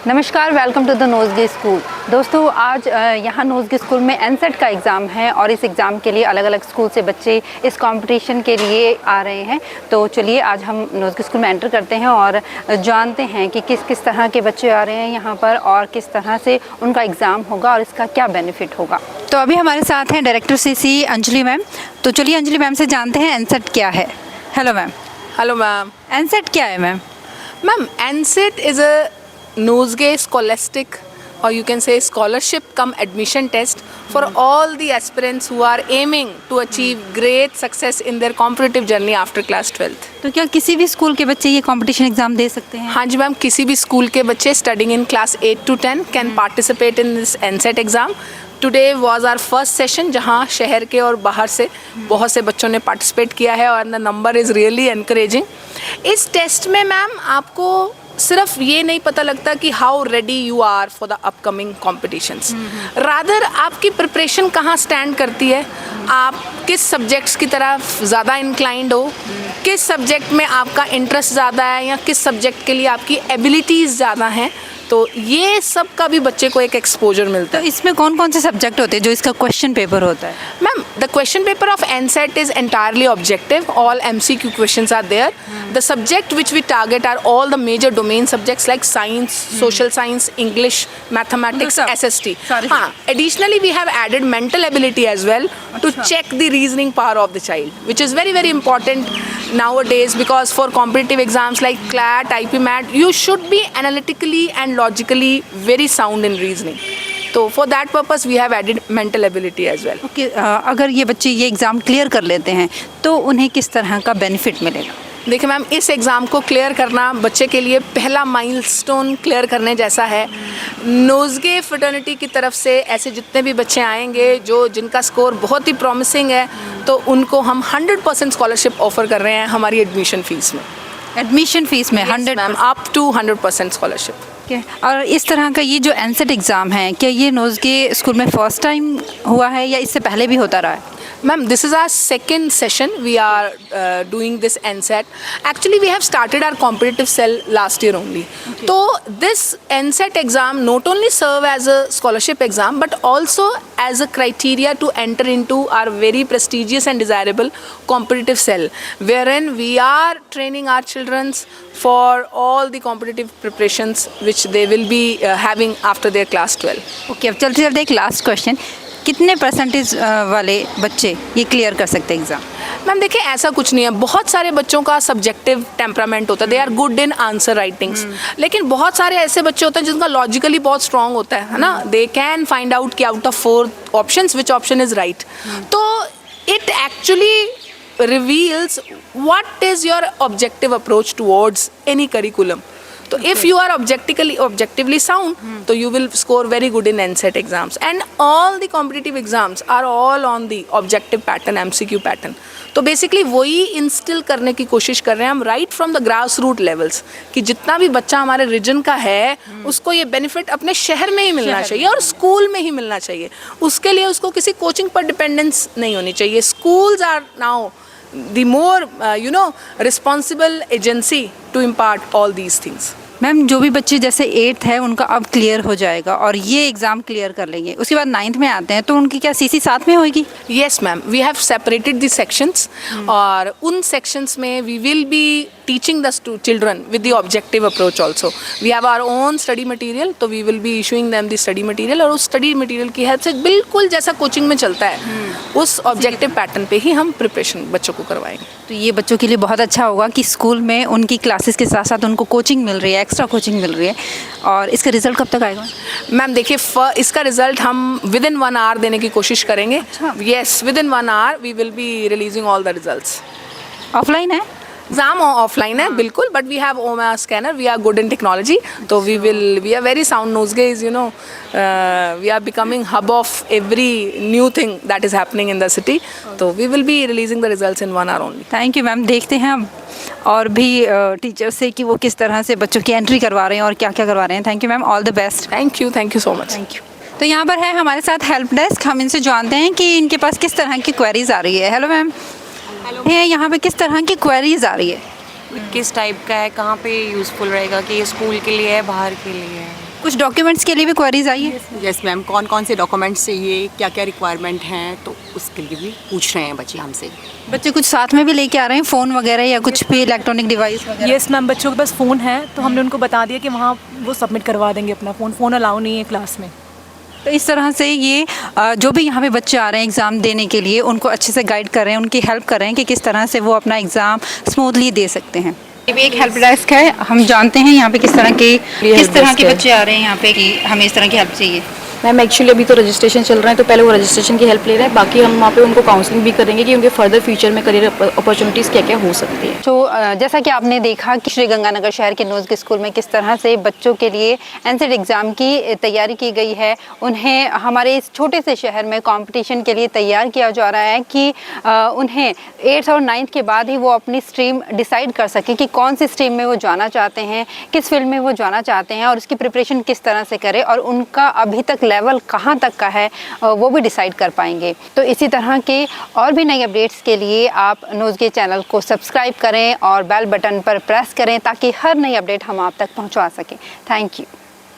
नमस्कार, welcome to the नोज़गे school. दोस्तों, आज यहाँ नोज़गे स्कूल में एनसेट का एग्ज़ाम है और इस एग्ज़ाम के लिए अलग अलग स्कूल से बच्चे इस कंपटीशन के लिए आ रहे हैं। तो चलिए आज हम नोज़गे स्कूल में एंटर करते हैं और जानते हैं कि किस किस तरह के बच्चे आ रहे हैं यहाँ पर और किस तरह से उनका एग्ज़ाम होगा और इसका क्या बेनिफिट होगा। तो अभी हमारे साथ हैं डायरेक्टर सीसी अंजलि मैम। तो चलिए अंजलि मैम से जानते हैं एनसेट क्या है। Hello ma'am. Hello ma'am. NSET क्या है ma'am? Ma'am, NSET is a Nozge scholastic, or you can say scholarship cum admission test for all the aspirants who are aiming to achieve great success in their competitive journey after class 12th. तो क्या किसी भी school के बच्चे ये competition exam दे सकते हैं? हाँ जी मैम, किसी भी स्कूल के बच्चे studying in class 8 to 10 can participate in this NCET exam. Today was our first session जहाँ शहर के और बाहर से बहुत से बच्चों ने पार्टिसिपेट किया है और the number is really encouraging. इस टेस्ट में मैम आपको सिर्फ ये नहीं पता लगता कि how ready you are for the upcoming competitions, rather आपकी प्रिपरेशन कहाँ स्टैंड करती है, आप किस सब्जेक्ट्स की तरफ ज़्यादा इंक्लाइंड हो, किस सब्जेक्ट में आपका इंटरेस्ट ज़्यादा है या किस सब्जेक्ट के लिए आपकी एबिलिटीज़ ज़्यादा हैं। तो ये सब का भी बच्चे को एक एक्सपोजर मिलता है। तो इसमें कौन कौन से सब्जेक्ट होते हैं जो इसका क्वेश्चन पेपर होता है? Ma'am, the question paper of NSET is entirely objective, all MCQ questions are there. The subject which we target are all the major domain subjects like science, social science, English, mathematics, SST। हाँ, additionally we have added mental ability as well to check the reasoning power of the child, which is very very important nowadays, because for competitive exams like CLAT, IP MAT, you should be analytically and logically very sound in reasoning. तो for that purpose we have added mental ability as well. Okay, अगर ये बच्चे ये exam clear कर लेते हैं तो उन्हें किस तरह का बेनिफिट मिलेगा? देखिए मैम, इस एग्ज़ाम को क्लियर करना बच्चे के लिए पहला माइलस्टोन क्लियर करने जैसा है। नोज़गे फ्रेटर्निटी की तरफ से ऐसे जितने भी बच्चे आएंगे जिनका स्कोर बहुत ही प्रॉमिसिंग है, तो उनको हम 100% स्कॉलरशिप ऑफर कर रहे हैं हमारी एडमिशन फ़ीस में। एडमिशन फ़ीस में 100 मैम, अप टू 100% स्कॉलरशिप। और इस तरह का ये जो एनसेट एग्ज़ाम है, क्या ये नोज़गे स्कूल में फर्स्ट टाइम हुआ है या इससे पहले भी होता रहा है? Ma'am, this is our second session. We are doing this NCET. Actually, we have started our competitive cell last year only. Okay. So this NCET exam not only serve as a scholarship exam, but also as a criteria to enter into our very prestigious and desirable competitive cell, wherein we are training our children for all the competitive preparations which they will be having after their class 12. Okay, अब चलते चलते एक last question, कितने percentage वाले बच्चे ये clear कर सकते हैं एग्ज़ाम? मैम देखिए, ऐसा कुछ नहीं है। बहुत सारे बच्चों का सब्जेक्टिव टेम्परामेंट होता है, they are good in answer writings, लेकिन बहुत सारे ऐसे बच्चे होते हैं जिनका लॉजिकली बहुत स्ट्रांग होता है ना, दे कैन फाइंड आउट कि out of 4 options which option is right. तो it actually reveals what is your objective approach towards any curriculum. तो if you are objectively sound, तो you will score very good in NCET exams, and all the competitive exams are all on the objective pattern, MCQ pattern. तो basically वही instil करने की कोशिश कर रहे हैं हम right from the grass root levels, कि जितना भी बच्चा हमारे रीजन का है उसको ये बेनिफिट अपने शहर में ही मिलना चाहिए और स्कूल में ही मिलना चाहिए। उसके लिए उसको किसी कोचिंग पर डिपेंडेंस नहीं होनी चाहिए। Schools are now the more responsible agency to impart all these things. Ma'am, जो भी बच्चे जैसे 8th है उनका अब क्लियर हो जाएगा और ये एग्ज़ाम क्लियर कर लेंगे, उसके बाद 9th में आते हैं तो उनकी क्या CC साथ में होगी? Yes ma'am, we have separated the sections, और उन सेक्शंस में we will be teaching the children with the objective approach also. We have our own study material, तो we will be issuing them the study material, और उस study material की help से बिल्कुल जैसा कोचिंग में चलता है उस ऑब्जेक्टिव पैटर्न पे ही हम प्रिपरेशन बच्चों को करवाएंगे। तो ये बच्चों के लिए बहुत अच्छा होगा कि स्कूल में उनकी क्लासेस के साथ साथ उनको कोचिंग मिल रही है, एक्स्ट्रा कोचिंग मिल रही है। और इसका रिजल्ट कब तक आएगा? मैम देखिए, इसका रिजल्ट हम विद इन 1 आवर देने की कोशिश करेंगे। Yes, within 1 hour we will be releasing all the results. Offline है एग्जाम? ऑफलाइन है बिल्कुल, but we have OMA scanner, we are good in technology, तो we are very sound. Nozge is we are becoming hub of every new thing that is happening in the city, तो we will be releasing the results in 1 hour only. Thank you ma'am. देखते हैं हम और भी teachers से कि वो किस तरह से बच्चों की एंट्री करवा रहे हैं और क्या क्या करवा रहे हैं। Thank you ma'am, all the best. Thank you so much. Thank you. तो यहाँ पर है हमारे साथ हेल्प डेस्क, हम इनसे जानते हैं कि इनके पास किस तरह की क्वेरीज आ रही है। Hello ma'am. हेलो। यहाँ पे किस तरह की क्वेरीज आ रही है? किस टाइप का है, कहाँ पे यूज़फुल रहेगा, कि ये स्कूल के लिए है, बाहर के लिए है? कुछ डॉक्यूमेंट्स के लिए भी क्वेरीज आई है? यस मैम, कौन कौन से डॉक्यूमेंट्स चाहिए, क्या क्या रिक्वायरमेंट हैं, तो उसके लिए भी पूछ रहे हैं बच्चे हमसे। बच्चे कुछ साथ में भी लेके आ रहे हैं, फ़ोन वगैरह या कुछ भी इलेक्ट्रॉनिक डिवाइस वगैरह? यस मैम, बच्चों के पास फ़ोन है तो हमने उनको बता दिया कि वहाँ वो सबमिट करवा देंगे अपना फ़ोन अलाउ नहीं है क्लास में। तो इस तरह से ये जो भी यहाँ पे बच्चे आ रहे हैं एग्ज़ाम देने के लिए, उनको अच्छे से गाइड कर रहे हैं, उनकी हेल्प कर रहे हैं कि किस तरह से वो अपना एग्ज़ाम स्मूथली दे सकते हैं। ये भी एक हेल्प डेस्क है, हम जानते हैं यहाँ पे किस तरह के बच्चे आ रहे हैं यहाँ पे कि हमें इस तरह की हेल्प चाहिए। मैम एक्चुअली अभी तो रजिस्ट्रेशन चल रहा है, तो पहले वो रजिस्ट्रेशन की हेल्प ले रहे हैं, बाकी हम वहाँ पे उनको काउंसलिंग भी करेंगे कि उनके फर्दर फ्यूचर में करियर अपॉर्चुनिटीज़ क्या क्या हो सकती है। तो जैसा कि आपने देखा कि श्री गंगानगर शहर के नोज़गे स्कूल में किस तरह से बच्चों के लिए एनसेट एग्ज़ाम की तैयारी की गई है, उन्हें हमारे इस छोटे से शहर में कंपटीशन के लिए तैयार किया जा रहा है कि उन्हें 8th और 9th के बाद ही वो अपनी स्ट्रीम डिसाइड कर सकें कि कौन सी स्ट्रीम में वो जाना चाहते हैं, किस फील्ड में वो जाना चाहते हैं और उसकी प्रिपरेशन किस तरह से करें और उनका अभी तक लेवल कहाँ तक का है वो भी डिसाइड कर पाएंगे। तो इसी तरह के और भी नई अपडेट्स के लिए आप नोज़गे चैनल को सब्सक्राइब करें और बेल बटन पर प्रेस करें ताकि हर नई अपडेट हम आप तक पहुँचा सकें। Thank you.